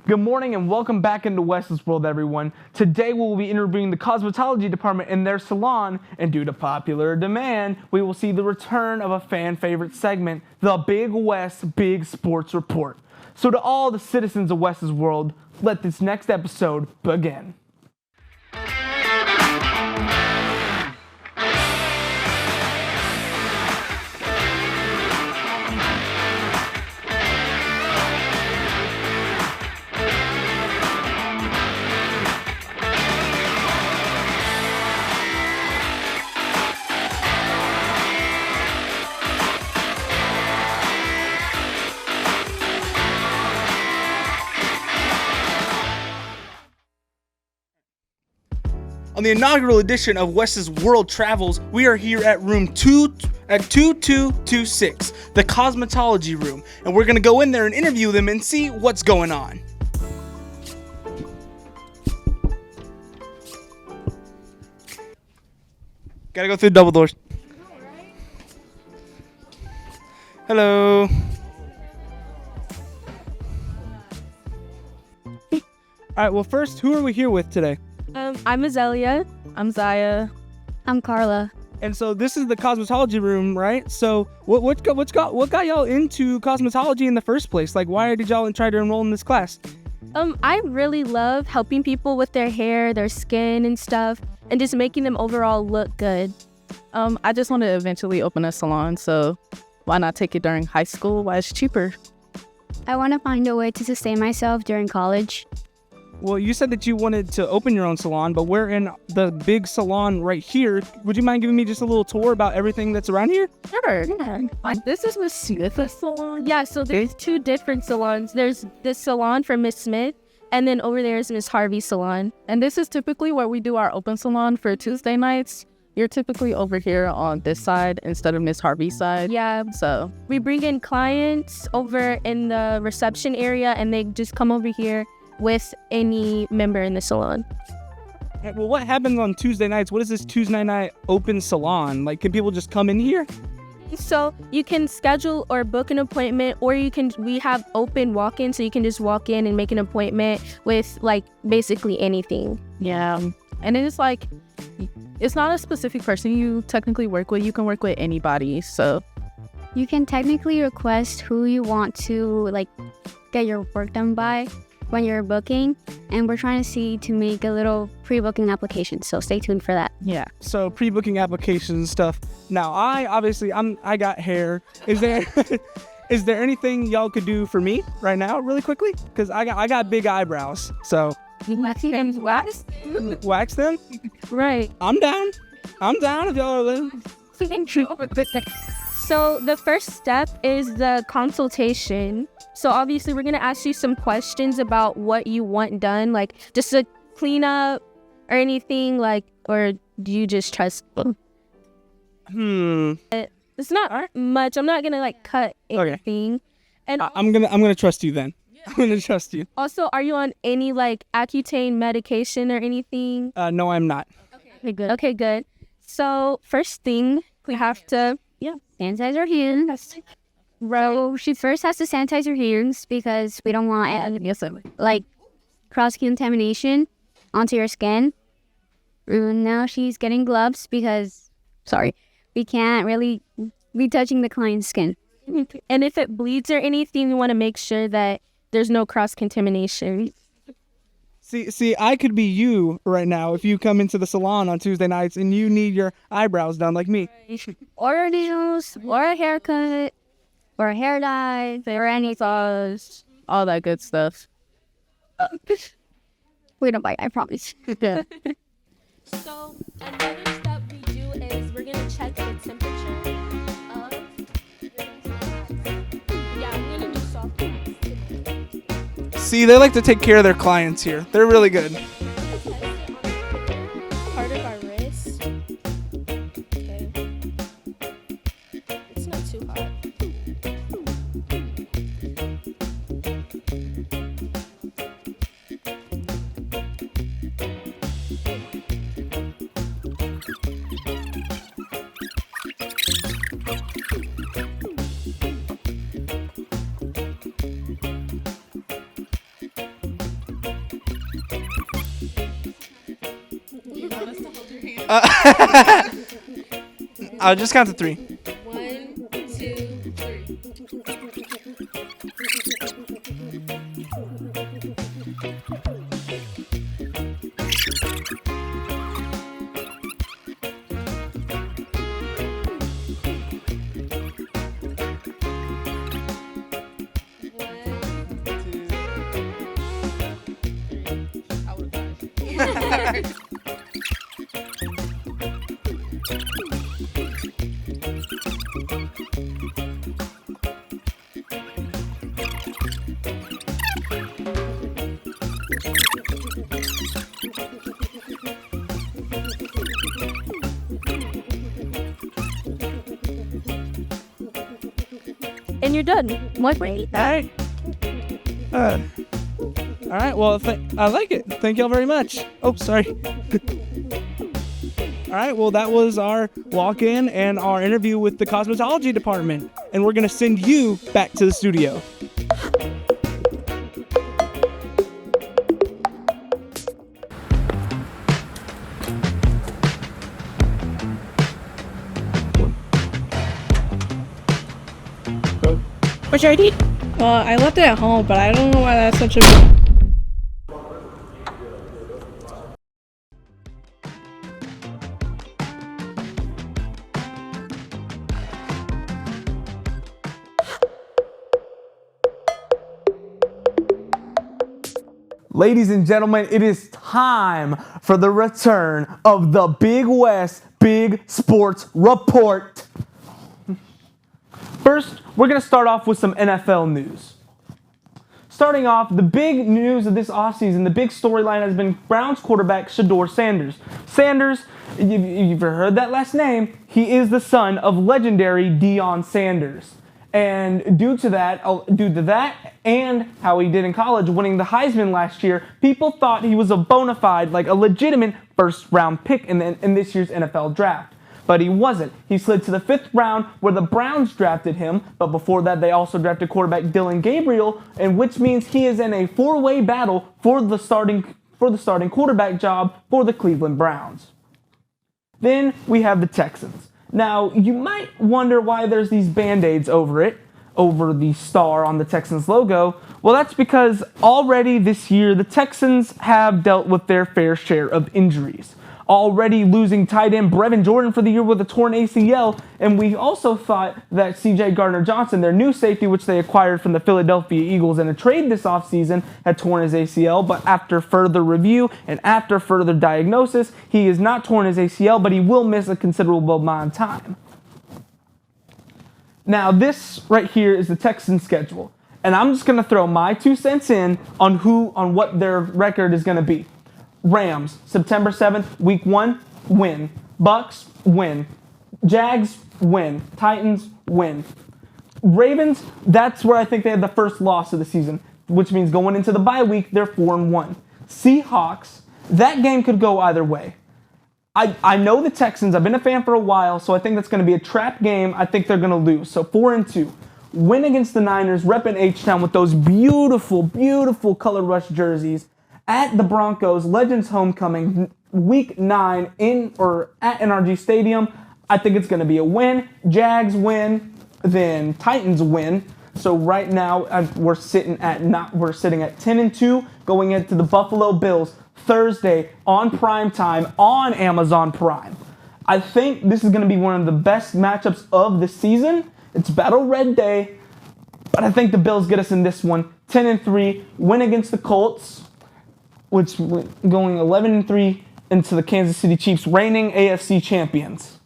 Good morning and welcome back into Wes World, everyone. Today we will be interviewing the Cosmetology department in their salon, and due to popular demand, we will see the return of a fan favorite segment, the Big Wes Big Sports Report. So to all the citizens of Wes World, let this next episode begin. On the inaugural edition of Wes's World Travels, we are here at room 2226, the Cosmetology room, and we're going to go in there and interview them and see what's going on. Gotta go through the double doors. Hello. All right, well, first, who are we here with today? I'm Azalea. I'm Zaya. I'm Carla. And so this is the cosmetology room, right? So what got y'all into cosmetology in the first place? Like, why did y'all try to enroll in this class? I really love helping people with their hair, their skin and stuff, and just making them overall look good. I just want to eventually open a salon, so why not take it during high school while it's cheaper? I want to find a way to sustain myself during college. Well, you said that you wanted to open your own salon, but we're in the big salon right here. Would you mind giving me just a little tour about everything that's around here? Sure. This is Miss Smith's salon. Yeah, so there's two different salons. There's this salon for Miss Smith, and then over there is Miss Harvey's salon. And this is typically where we do our open salon for Tuesday nights. You're typically over here on this side instead of Miss Harvey's side. Yeah, So we bring in clients over in the reception area, and they just come over here with any member in the salon. Well, what happens on Tuesday nights? What is this Tuesday night open salon? Like, can people just come in here? So you can schedule or book an appointment, or we have open walk-in, so you can just walk in and make an appointment with like basically anything. yeah. And it's like, it's not a specific person you technically work with. You can work with anybody. So You can technically request who you want to like get your work done by when you're booking, and we're trying to see to make a little pre-booking application, so stay tuned for that. yeah. So pre-booking applications and stuff. Now, I got hair. Is there is there anything y'all could do for me right now, really quickly? Because I got big eyebrows. So wax them? Right. I'm down if y'all are living. So the first step is the consultation. So obviously we're going to ask you some questions about what you want done, like just a cleanup or anything, like, or do you just trust them? It's not much. I'm not going to like cut anything. And I'm gonna trust you then. I'm gonna trust you. also, are you on any like Accutane medication or anything? No, I'm not. Okay, good. So first thing, we have to Sanitize our hands. She first has to sanitize her hands because we don't want like cross-contamination onto your skin. And now she's getting gloves because, we can't really be touching the client's skin. And if it bleeds or anything, we want to make sure that there's no cross-contamination. See, I could be you right now if you come into the salon on Tuesday nights and you need your eyebrows done like me. Or nails, or a haircut, or a hair dye, or any sauce. All that good stuff. We don't bite, I promise. Yeah. So another step we do is we're going to check the temperature of we're going to do soft wax. See, they like to take care of their clients here. They're really good. Part of our wrist. Okay. It's not too hot. I'll just count to 3. 1, 2, 3. And you're done. What? Wait. All right. All right. Well, I like it. Thank y'all very much. Oh, sorry. All right. Well, that was our walk-in and our interview with the cosmetology department, and we're gonna send you back to the studio. What's your ID? I left it at home, but I don't know why that's such a big... Ladies and gentlemen, it is time for the return of the Big West Big Sports Report. First, we're going to start off with some NFL news. Starting off, the big news of this offseason, the big storyline has been Browns quarterback Shedeur Sanders. Sanders, you've heard that last name, he is the son of legendary Deion Sanders. And due to that and how he did in college, winning the Heisman last year, people thought he was a bona fide, like a legitimate first-round pick in this year's NFL draft. But he wasn't. He slid to the 5th round where the Browns drafted him, but before that they also drafted quarterback Dylan Gabriel, and which means he is in a 4-way battle for the starting quarterback job for the Cleveland Browns. Then we have the Texans. Now, you might wonder why there's these Band-Aids over the star on the Texans logo. Well, that's because already this year the Texans have dealt with their fair share of injuries. Already losing tight end Brevin Jordan for the year with a torn ACL, and we also thought that C.J. Gardner-Johnson, their new safety, which they acquired from the Philadelphia Eagles in a trade this offseason, had torn his ACL, but after further review and after further diagnosis, he has not torn his ACL, but he will miss a considerable amount of time. Now, this right here is the Texans' schedule, and I'm just going to throw my 2 cents in on what their record is going to be. Rams, September 7th, week 1, win. Bucks, win. Jags, win. Titans, win. Ravens, that's where I think they had the first loss of the season, which means going into the bye week, they're 4-1. Seahawks, that game could go either way. I know the Texans, I've been a fan for a while, so I think that's going to be a trap game. I think they're going to lose. So 4-2. Win against the Niners, repping H-Town with those beautiful, beautiful color rush jerseys. At the Broncos, Legends Homecoming, week 9 at NRG Stadium. I think it's going to be a win. Jags win, then Titans win. So right now we're sitting at 10-2, going into the Buffalo Bills Thursday on prime time on Amazon Prime. I think this is going to be one of the best matchups of the season. It's Battle Red Day, but I think the Bills get us in this one. 10-3, win against the Colts, which going 11-3 into the Kansas City Chiefs, reigning AFC champions.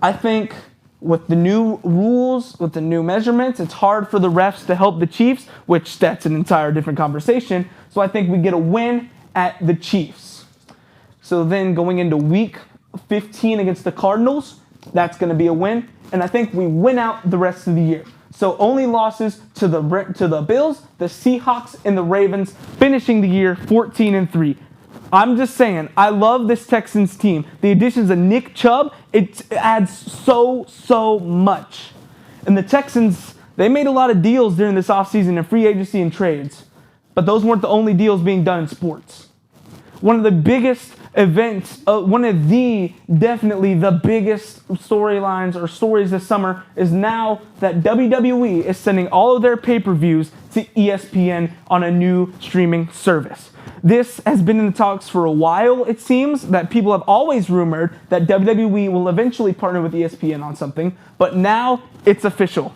I think with the new rules, with the new measurements, it's hard for the refs to help the Chiefs, which that's an entire different conversation. So I think we get a win at the Chiefs. So then going into week 15 against the Cardinals, that's going to be a win. And I think we win out the rest of the year. So only losses to the Bills, the Seahawks, and the Ravens, finishing the year 14-3. I'm just saying, I love this Texans team. The additions of Nick Chubb, it adds so much. And the Texans, they made a lot of deals during this offseason in free agency and trades. But those weren't the only deals being done in sports. One of the biggest events, one of definitely the biggest storylines or stories this summer is now that WWE is sending all of their pay-per-views to ESPN on a new streaming service. This has been in the talks for a while, it seems, that people have always rumored that WWE will eventually partner with ESPN on something, but now it's official.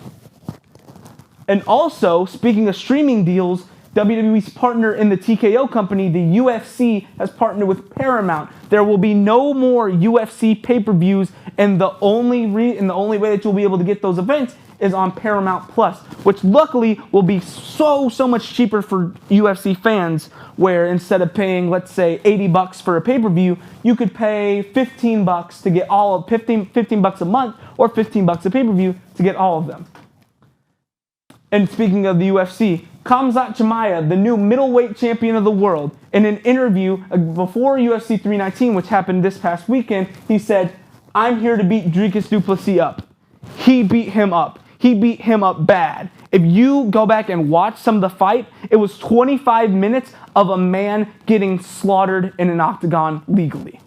And also, speaking of streaming deals, WWE's partner in the TKO company, the UFC, has partnered with Paramount. There will be no more UFC pay-per-views, and the only way that you'll be able to get those events is on Paramount Plus, which luckily will be so much cheaper for UFC fans, where instead of paying, let's say, $80 for a pay-per-view, you could pay $15 to get all of $15 a month or $15 a pay-per-view to get all of them. And speaking of the UFC, Khamzat Chimaev, the new middleweight champion of the world, in an interview before UFC 319, which happened this past weekend, he said, "I'm here to beat Dricus du Plessis up." He beat him up. He beat him up bad. If you go back and watch some of the fight, it was 25 minutes of a man getting slaughtered in an octagon legally.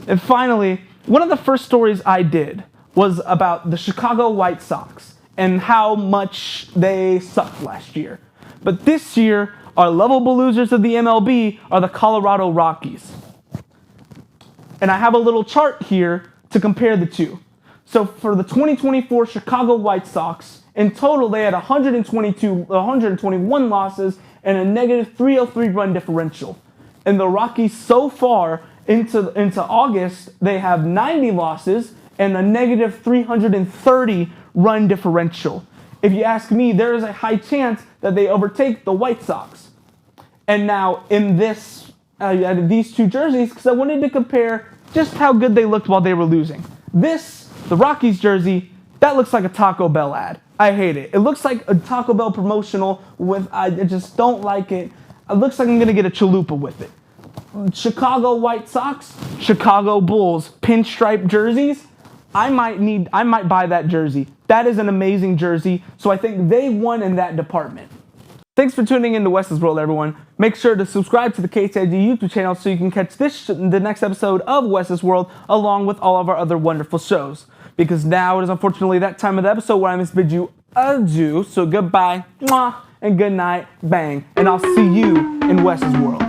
And finally, one of the first stories I did was about the Chicago White Sox and how much they sucked last year. But this year, our lovable losers of the MLB are the Colorado Rockies. And I have a little chart here to compare the two. So for the 2024 Chicago White Sox, in total they had 121 losses and a negative 303 run differential. And the Rockies so far into August, they have 90 losses and a negative 330 run differential. If you ask me, there is a high chance that they overtake the White Sox. And now in this, these two jerseys, because I wanted to compare just how good they looked while they were losing. The Rockies jersey, that looks like a Taco Bell ad. I hate it. It looks like a Taco Bell promotional I just don't like it. It looks like I'm gonna get a chalupa with it. Chicago White Sox, Chicago Bulls, pinstripe jerseys. I might buy that jersey. That is an amazing jersey. So I think they won in that department. Thanks for tuning in to Wes World, everyone. Make sure to subscribe to the KTIG YouTube channel so you can catch the next episode of Wes World along with all of our other wonderful shows. Because now it is unfortunately that time of the episode where I must bid you adieu. So goodbye, mwah, and good night, bang. And I'll see you in Wes World.